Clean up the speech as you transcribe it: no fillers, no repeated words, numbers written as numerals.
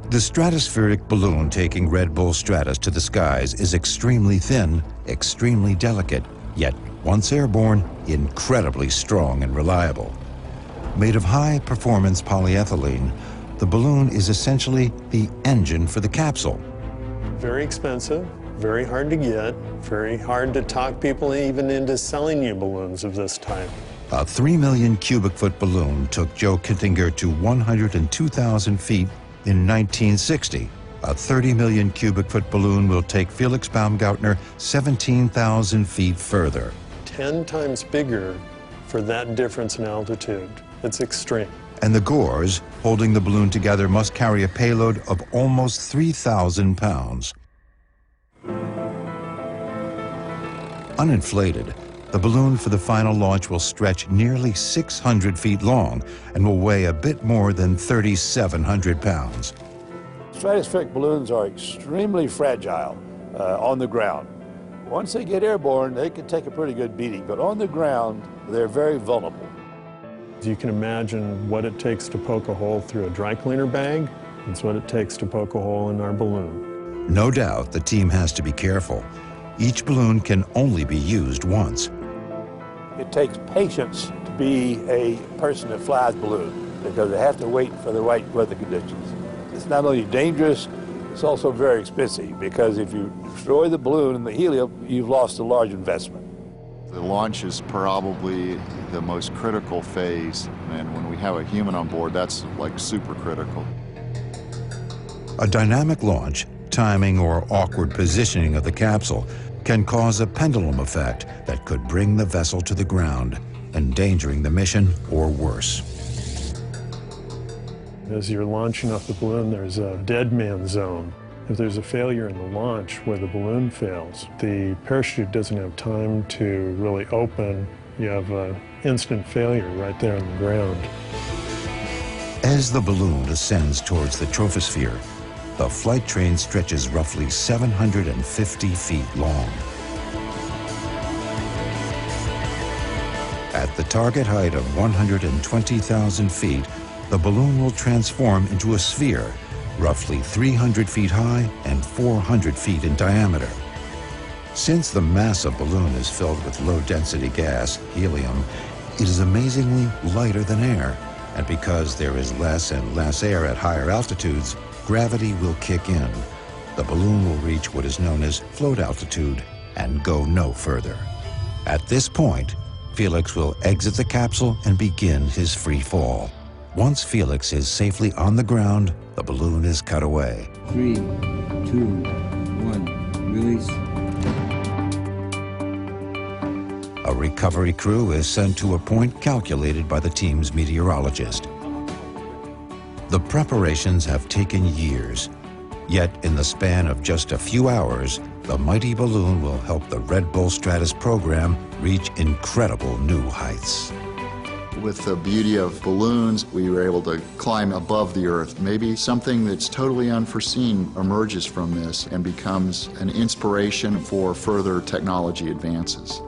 The stratospheric balloon taking Red Bull Stratus to the skies is extremely thin, extremely delicate, yet once airborne, incredibly strong and reliable. Made of high-performance polyethylene, the balloon is essentially the engine for the capsule. Very expensive, very hard to get, very hard to talk people even into selling you balloons of this type. A 3 million cubic foot balloon took Joe Kittinger to 102,000 feet in 1960. A 30 million cubic foot balloon will take Felix Baumgartner 17,000 feet further. 10 times bigger for that difference in altitude. It's extreme. And the gores holding the balloon together must carry a payload of almost 3,000 pounds. Uninflated, the balloon for the final launch will stretch nearly 600 feet long and will weigh a bit more than 3,700 pounds. Stratospheric balloons are extremely fragile on the ground. Once they get airborne, they can take a pretty good beating, but on the ground, they're very vulnerable. You can imagine what it takes to poke a hole through a dry cleaner bag. It's what it takes to poke a hole in our balloon. No doubt the team has to be careful. Each balloon can only be used once. It takes patience to be a person that flies balloon because they have to wait for the right weather conditions. It's not only dangerous, it's also very expensive because if you destroy the balloon and the helium, you've lost a large investment. The launch is probably the most critical phase, and when we have a human on board, that's like super critical. A dynamic launch, timing or awkward positioning of the capsule can cause a pendulum effect that could bring the vessel to the ground, endangering the mission or worse. As you're launching off the balloon, there's a dead man zone. If there's a failure in the launch where the balloon fails, the parachute doesn't have time to really open. You have an instant failure right there on the ground. As the balloon ascends towards the troposphere, the flight train stretches roughly 750 feet long. At the target height of 120,000 feet, the balloon will transform into a sphere, roughly 300 feet high and 400 feet in diameter. Since the massive balloon is filled with low-density gas, helium, it is amazingly lighter than air. And because there is less and less air at higher altitudes, gravity will kick in. The balloon will reach what is known as float altitude and go no further. At this point, Felix will exit the capsule and begin his free fall. Once Felix is safely on the ground, the balloon is cut away. 3, 2, 1, release. A recovery crew is sent to a point calculated by the team's meteorologist. The preparations have taken years, yet in the span of just a few hours, the mighty balloon will help the Red Bull Stratus program reach incredible new heights. With the beauty of balloons, we were able to climb above the Earth. Maybe something that's totally unforeseen emerges from this and becomes an inspiration for further technology advances.